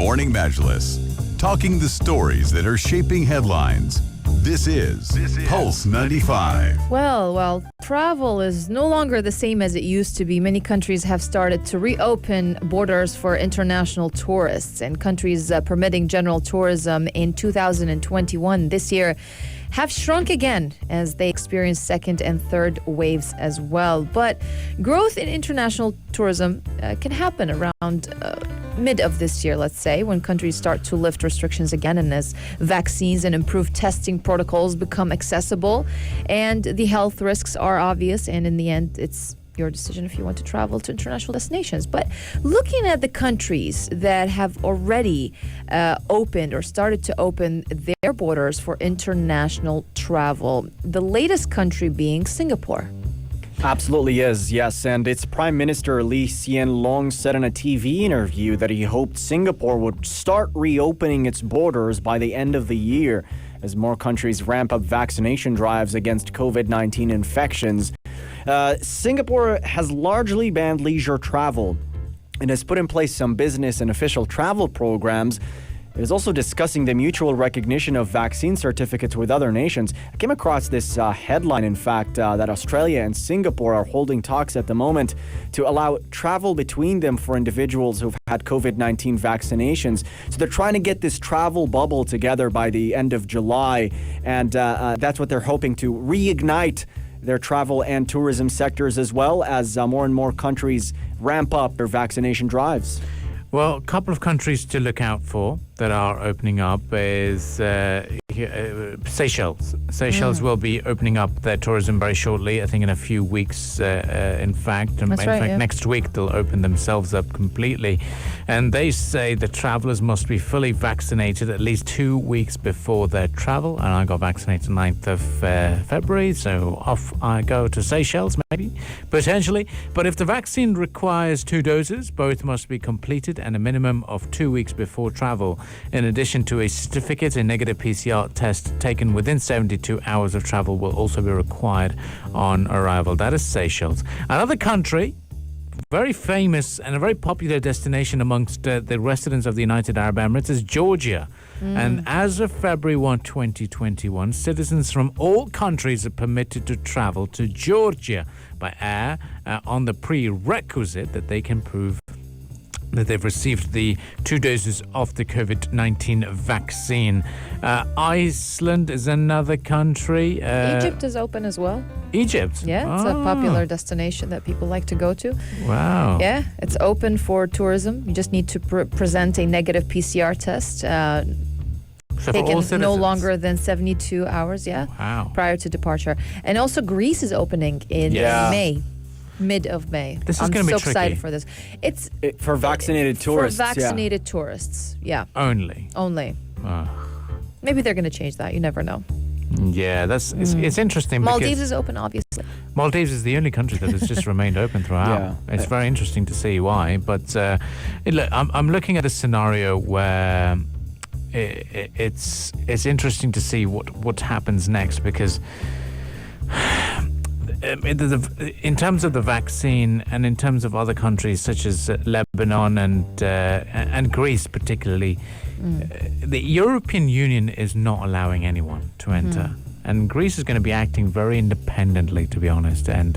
Morning Majlis, talking the stories that are shaping headlines. This is Pulse 95. Well, travel is no longer the same as it used to be. Many countries have started to reopen borders for international tourists, and countries permitting general tourism in 2021 this year have shrunk again as they experience second and third waves as well. But growth in international tourism can happen around mid of this year, let's say, when countries start to lift restrictions again and as vaccines and improved testing protocols become accessible and the health risks are obvious, and in the end it's your decision if you want to travel to international destinations. But looking at the countries that have already opened or started to open their borders for international travel, the latest country being Singapore. Absolutely is, yes. And its Prime Minister Lee Hsien Loong said in a TV interview that he hoped Singapore would start reopening its borders by the end of the year as more countries ramp up vaccination drives against COVID-19 infections. Singapore has largely banned leisure travel and has put in place some business and official travel programs. It is also discussing the mutual recognition of vaccine certificates with other nations. I came across this headline, in fact, that Australia and Singapore are holding talks at the moment to allow travel between them for individuals who've had COVID-19 vaccinations. So they're trying to get this travel bubble together by the end of July, and that's what they're hoping to reignite their travel and tourism sectors, as well as more and more countries ramp up their vaccination drives. Well, a couple of countries to look out for that are opening up is Seychelles. Seychelles will be opening up their tourism very shortly, I think in a few weeks, in fact. Next week they'll open themselves up completely. And they say the travelers must be fully vaccinated at least 2 weeks before their travel. And I got vaccinated 9th of February, so off I go to Seychelles, maybe, potentially. But if the vaccine requires 2 doses, both must be completed and a minimum of 2 weeks before travel. In addition to a certificate, a negative PCR test taken within 72 hours of travel will also be required on arrival. That is Seychelles. Another country, very famous and a very popular destination amongst the residents of the United Arab Emirates, is Georgia. And as of February 1, 2021, citizens from all countries are permitted to travel to Georgia by air on the prerequisite that they can prove that they've received the 2 doses of the COVID-19 vaccine. Iceland is another country. Egypt is open as well. Egypt? Yeah, it's a popular destination that people like to go to. Wow. Yeah, it's open for tourism. You just need to present a negative PCR test. Taken no longer than 72 hours, prior to departure. And also Greece is opening in May. Mid of May. This is going to be tricky. I'm so excited for this. It's for vaccinated tourists. For vaccinated tourists, yeah. Only. Maybe they're going to change that. You never know. Yeah, it's interesting. Maldives is open, obviously. Maldives is the only country that has just remained open throughout. It's very interesting to see why. But look, I'm looking at a scenario where it's interesting to see what happens next, because in terms of the vaccine and in terms of other countries such as Lebanon and Greece particularly, the European Union is not allowing anyone to enter. And Greece is going to be acting very independently, to be honest, and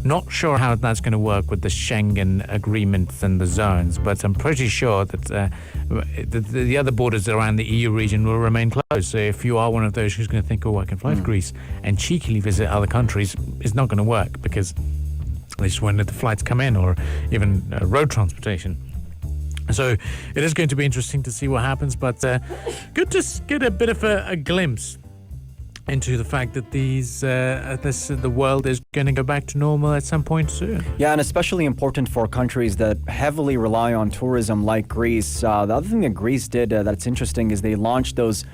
not sure how that's going to work with the Schengen agreements and the zones, but I'm pretty sure that the other borders around the EU region will remain closed. So if you are one of those who's going to think, I can fly to Greece and cheekily visit other countries, it's not going to work, because they just won't let the flights come in, or even road transportation. So it is going to be interesting to see what happens, but good to get a bit of a glimpse into the fact that the world is going to go back to normal at some point soon. Yeah, and especially important for countries that heavily rely on tourism like Greece. The other thing that Greece did that's interesting is they launched those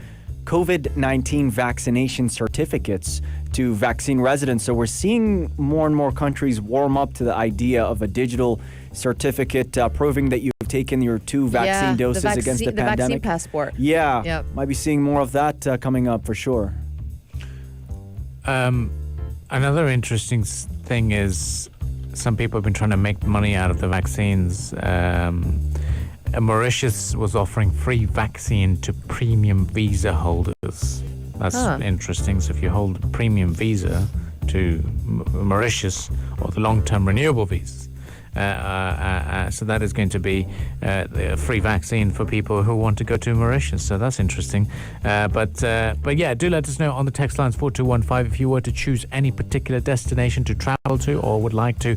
COVID-19 vaccination certificates to vaccine residents. So we're seeing more and more countries warm up to the idea of a digital certificate proving that you've taken your 2 vaccine doses against the pandemic. The vaccine passport. Yeah, might be seeing more of that coming up for sure. Another interesting thing is some people have been trying to make money out of the vaccines Mauritius was offering free vaccine to premium visa holders. That's interesting. So if you hold a premium visa to Mauritius or the long-term renewable visas, so that is going to be a free vaccine for people who want to go to Mauritius. So that's interesting. But yeah, do let us know on the text lines 4215 if you were to choose any particular destination to travel to or would like to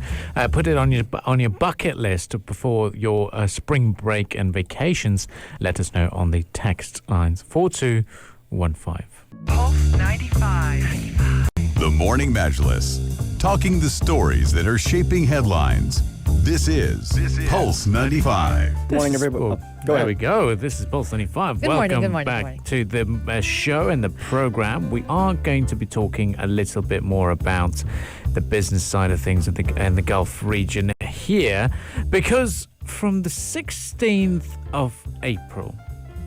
put it on your bucket list before your spring break and vacations. Let us know on the text lines 4215. Pulse 95. The Morning Majlis, talking the stories that are shaping headlines. This is Pulse 95. Good morning, everybody. Go There ahead. we go. This is Pulse 95. Welcome back to the show and the program. We are going to be talking a little bit more about the business side of things in the Gulf region here, because from the 16th of April,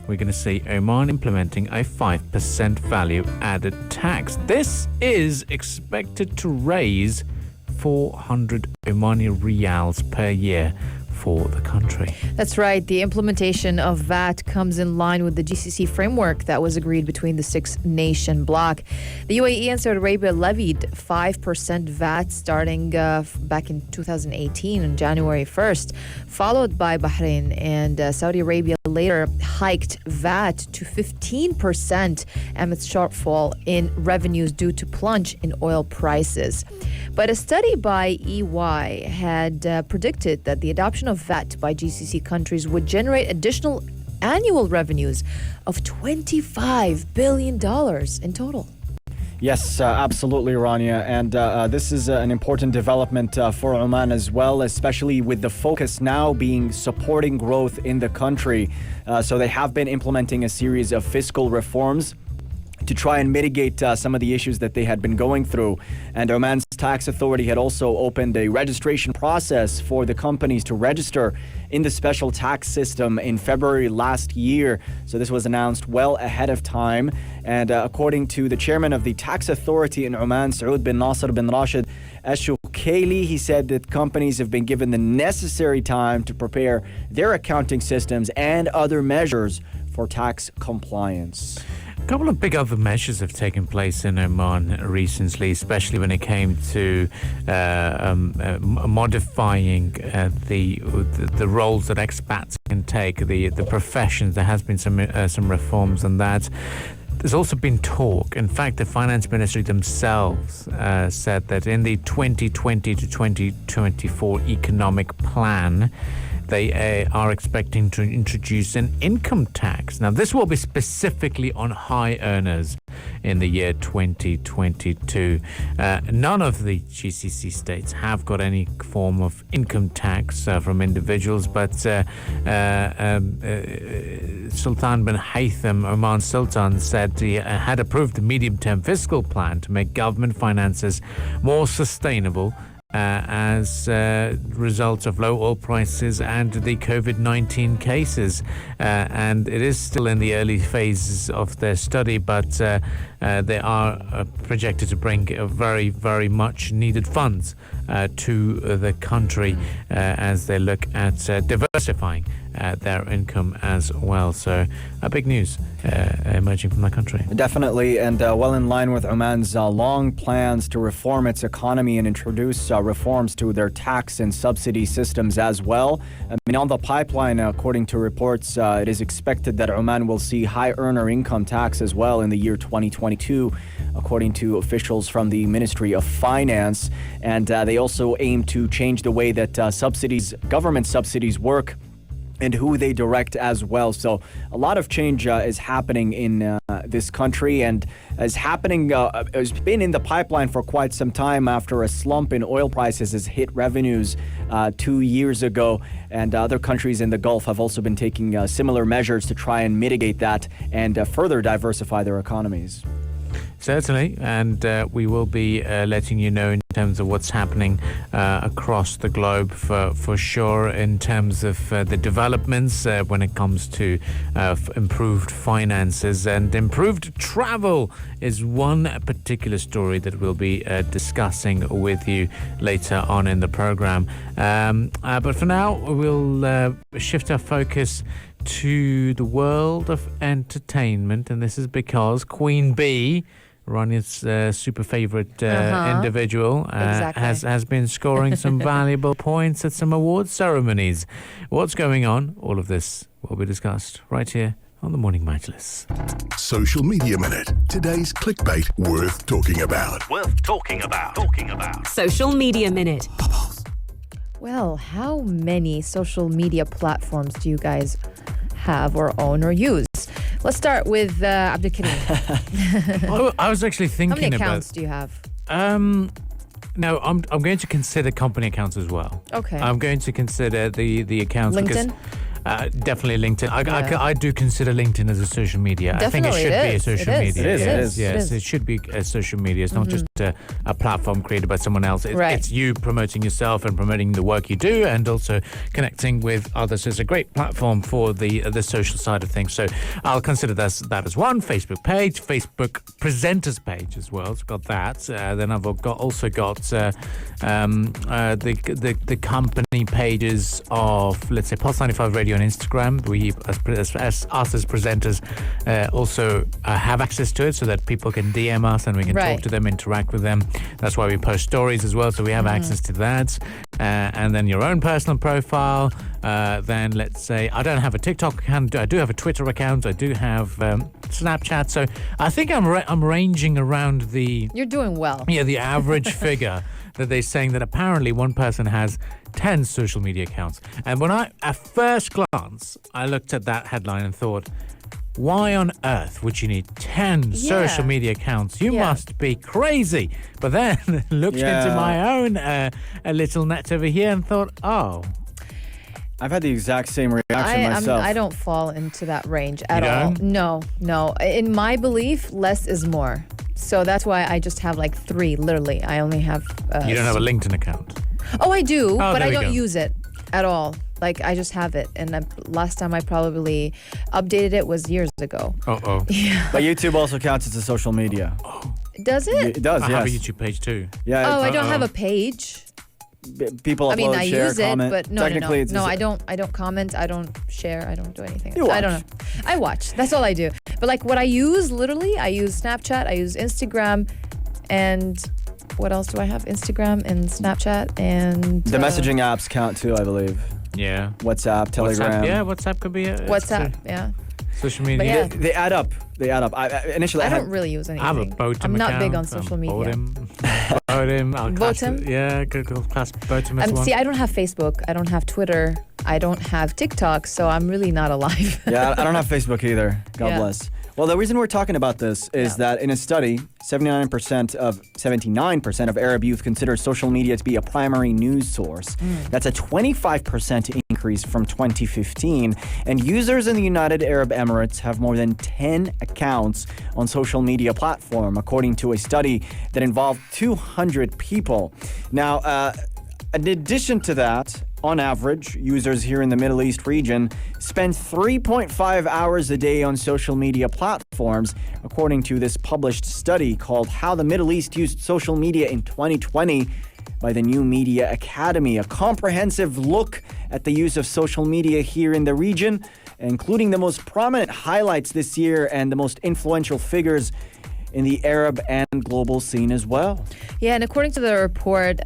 we're going to see Oman implementing a 5% value-added tax. This is expected to raise 400 Omani riyals per year for the country. That's right. The implementation of VAT comes in line with the GCC framework that was agreed between the six-nation bloc. The UAE and Saudi Arabia levied 5% VAT starting back in 2018 on January 1st, followed by Bahrain, and Saudi Arabia later hiked VAT to 15% amidst shortfall in revenues due to plunge in oil prices. But a study by EY had predicted that the adoption of VAT by GCC countries would generate additional annual revenues of $25 billion in total. Yes, absolutely, Rania. And this is an important development for Oman as well, especially with the focus now being supporting growth in the country. So they have been implementing a series of fiscal reforms to try and mitigate some of the issues that they had been going through. And Oman's tax authority had also opened a registration process for the companies to register in the special tax system in February last year. So this was announced well ahead of time. And according to the chairman of the tax authority in Oman, Saud bin Nasser bin Rashid Ashukeli, he said that companies have been given the necessary time to prepare their accounting systems and other measures for tax compliance. A couple of big other measures have taken place in Oman recently, especially when it came to modifying the roles that expats can take, the professions. There has been some reforms on that. There's also been talk. In fact, the finance ministry themselves said that in the 2020 to 2024 economic plan, they are expecting to introduce an income tax. Now, this will be specifically on high earners in the year 2022. None of the GCC states have got any form of income tax from individuals, but Sultan bin Haytham, Oman's Sultan, said he had approved the medium-term fiscal plan to make government finances more sustainable as a result of low oil prices and the COVID-19 cases. And it is still in the early phases of their study, but they are projected to bring very, very much needed funds to the country as they look at diversifying their income as well. So big news emerging from the country. Definitely, and well in line with Oman's long plans to reform its economy and introduce reforms to their tax and subsidy systems as well. I mean, on the pipeline, according to reports, it is expected that Oman will see high earner income tax as well in the year 2022, according to officials from the Ministry of Finance. And they also aim to change the way that government subsidies work and who they direct as well. So a lot of change is happening in this country, and has been in the pipeline for quite some time after a slump in oil prices has hit revenues 2 years ago. And other countries in the Gulf have also been taking similar measures to try and mitigate that and further diversify their economies. Certainly, and we will be letting you know in terms of what's happening across the globe for sure, in terms of the developments when it comes to improved finances and improved travel is one particular story that we'll be discussing with you later on in the program. But for now, we'll shift our focus to the world of entertainment, and this is because Queen Bee, Rania's super favorite individual, Exactly. has been scoring some valuable points at some award ceremonies. What's going on? All of this will be discussed right here on the Morning Majlis. Social Media Minute. Today's clickbait worth talking about. Social Media Minute. Well, how many social media platforms do you guys have or own or use? Let's start with Abdul Karim. I was actually How thinking many about. accounts do you have? No, I'm going to consider company accounts as well. Okay. I'm going to consider the accounts LinkedIn? because definitely LinkedIn. I do consider LinkedIn as a social media. Definitely, I think it should be a social It is. media. It is. Yes, It yes, is. it should be a social media. It's not just a platform created by someone else. Right. It's you promoting yourself and promoting the work you do, and also connecting with others. It's a great platform for the social side of things. So I'll consider that as one. Facebook page, Facebook presenters page as well. It's got that. Then I've also got the company pages of, let's say, Pulse 95 Radio on Instagram. We, as us as presenters, also have access to it so that people can DM us and we can Right. talk to them, interact with them. That's why we post stories as well, so we have access to that. And then your own personal profile. Then let's say I don't have a TikTok account. I do have a Twitter account. I do have Snapchat. So I think I'm ranging around the You're doing well. the average figure that they're saying that apparently one person has 10 social media accounts. And when at first glance, I looked at that headline and thought, why on earth would you need 10 social media accounts? You Yeah. must be crazy. But then looked into my own a little net over here and thought, oh, I've had the exact same reaction myself. I don't fall into that range at You all. don't? No. In my belief, less is more. So that's why I just have like 3, literally. I only have... you don't have a LinkedIn account. Oh, I do, but there I we don't go. use it at all. Like, I just have it. And last time I probably updated it was years ago. Oh. But YouTube also counts as a social media. Does it? It does, I yes. have a YouTube page too. Yeah, Oh, I don't have a page. people upload, I mean, I share, use comment. it, but no. Technically, it's I don't comment. I don't share. I don't do anything. You I don't watch. know. I watch. That's all I do. But like what I use, literally, I use Snapchat. I use Instagram, and what else do I have? Instagram and Snapchat and The messaging apps count too, I believe. Yeah. WhatsApp, Telegram. WhatsApp could be a WhatsApp. Yeah. social media. But yeah. They add up. Initially, I don't really use anything. I have a Boatum I'm not account. big on social media. Boatum. I'll class Boatum? it- Yeah, Google class Boatum as one. See, I don't have Facebook. I don't have Twitter. I don't have TikTok, so I'm really not alive. Yeah, I don't have Facebook either. God Yeah. bless. Well, the reason we're talking about this is that in a study, 79% of Arab youth consider social media to be a primary news source. That's a 25% increase from 2015. And users in the United Arab Emirates have more than 10 accounts on social media platform, according to a study that involved 200 people. Now, in addition to that, on average, users here in the Middle East region spend 3.5 hours a day on social media platforms, according to this published study called How the Middle East Used Social Media in 2020 by the New Media Academy, a comprehensive look at the use of social media here in the region, including the most prominent highlights this year and the most influential figures in the Arab and global scene as well. Yeah, and according to the report,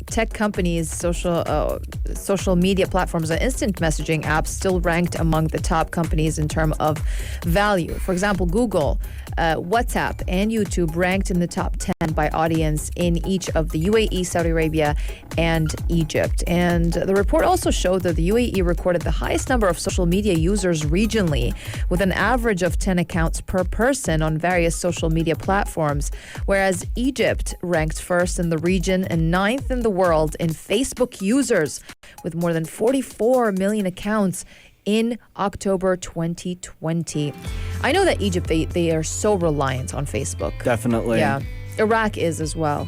tech companies, social media platforms, and instant messaging apps still ranked among the top companies in terms of value. For example, Google, WhatsApp, and YouTube ranked in the top 10 by audience in each of the UAE, Saudi Arabia, and Egypt. And the report also showed that the UAE recorded the highest number of social media users regionally, with an average of 10 accounts per person on various social media platforms, whereas Egypt ranked first in the region and 9th in the world in Facebook users, with more than 44 million accounts in October 2020. I know that Egypt, they are so reliant on Facebook. Definitely. Yeah. Iraq is as well.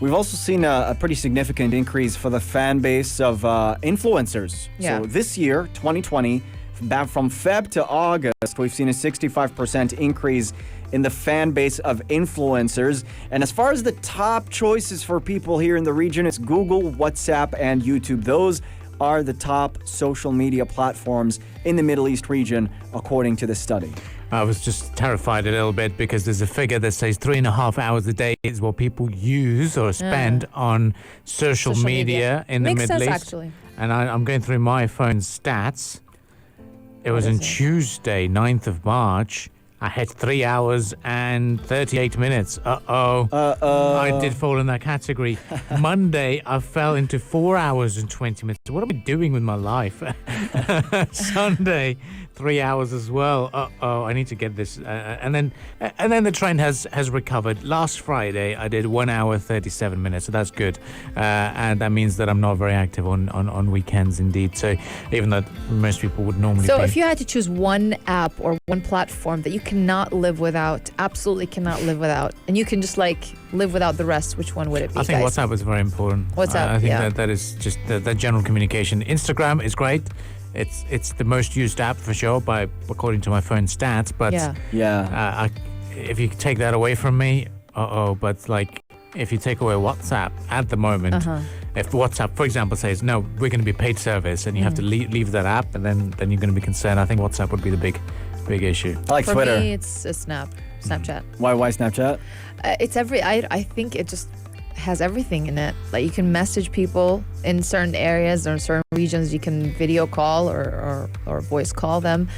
We've also seen a pretty significant increase for the fan base of influencers. Yeah. So this year, 2020, from Feb to August, we've seen a 65% increase in the fan base of influencers. And as far as the top choices for people here in the region, it's Google, WhatsApp, and YouTube. Those are the top social media platforms in the Middle East region, according to the study. I was just terrified a little bit because there's a figure that says 3.5 hours a day is what people use or spend on social media in the Makes Middle sense, East. actually. And I'm going through my phone's stats. It was on Tuesday, 9th of March. I had 3 hours and 38 minutes. I did fall in that category. Monday, I fell into 4 hours and 20 minutes. What am I doing with my life? Sunday, 3 hours as well. I need to get this. And then the trend has recovered. Last Friday, I did 1 hour, 37 minutes. So that's good. And that means that I'm not very active on weekends indeed. So even though most people would normally So be. if you had to choose one app or one platform that you cannot live without, absolutely cannot live without, and you can just live without the rest, which one would it be? I think guys? WhatsApp is very important. WhatsApp, I think yeah. that is just that general communication. Instagram is great. It's the most used app for sure, according to my phone stats. But if you take that away from me, but if you take away WhatsApp at the moment, if WhatsApp, for example, says no, we're going to be paid service, and you have to leave that app, and then you're going to be concerned. I think WhatsApp would be the big issue. I like For Twitter. me, it's Snapchat. Why Snapchat? It's I think it just has everything in it. Like you can message people in certain areas or certain regions. You can video call or voice call them.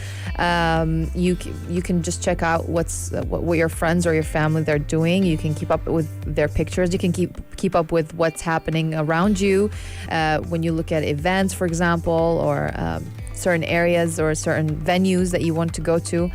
You can just check out what your friends or your family they're doing. You can keep up with their pictures. You can keep up with what's happening around you. When you look at events, for example, or certain areas or certain venues that you want to go to.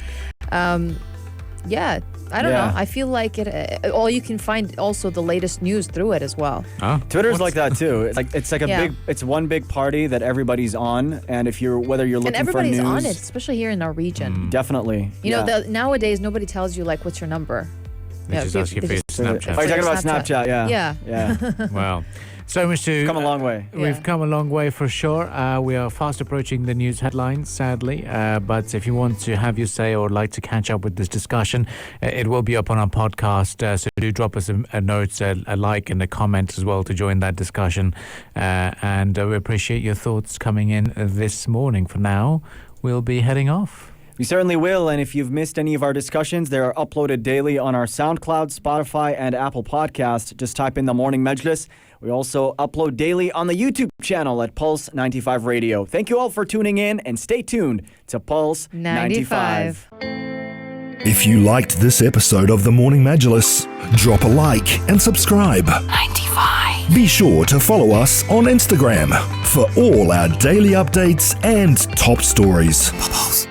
I don't know. I feel like you can find also the latest news through it as well. Twitter's like that too. It's like it's one big party that everybody's on, and whether you're looking for news, and everybody's on it, especially here in our region. Definitely. You know, nowadays nobody tells you what's your number. They just ask you for your Snapchat. Are you talking about Snapchat? Yeah. Well, so much to come a long way. We've come a long way for sure. We are fast approaching the news headlines, sadly. But if you want to have your say or like to catch up with this discussion, it will be up on our podcast. So do drop us a note, a like, and a comment as well to join that discussion. And we appreciate your thoughts coming in this morning. For now, we'll be heading off. We certainly will, and if you've missed any of our discussions, they are uploaded daily on our SoundCloud, Spotify, and Apple Podcast. Just type in The Morning Majlis. We also upload daily on the YouTube channel at Pulse 95 Radio. Thank you all for tuning in, and stay tuned to Pulse 95. If you liked this episode of The Morning Majlis, drop a like and subscribe. 95. Be sure to follow us on Instagram for all our daily updates and top stories. Pulse.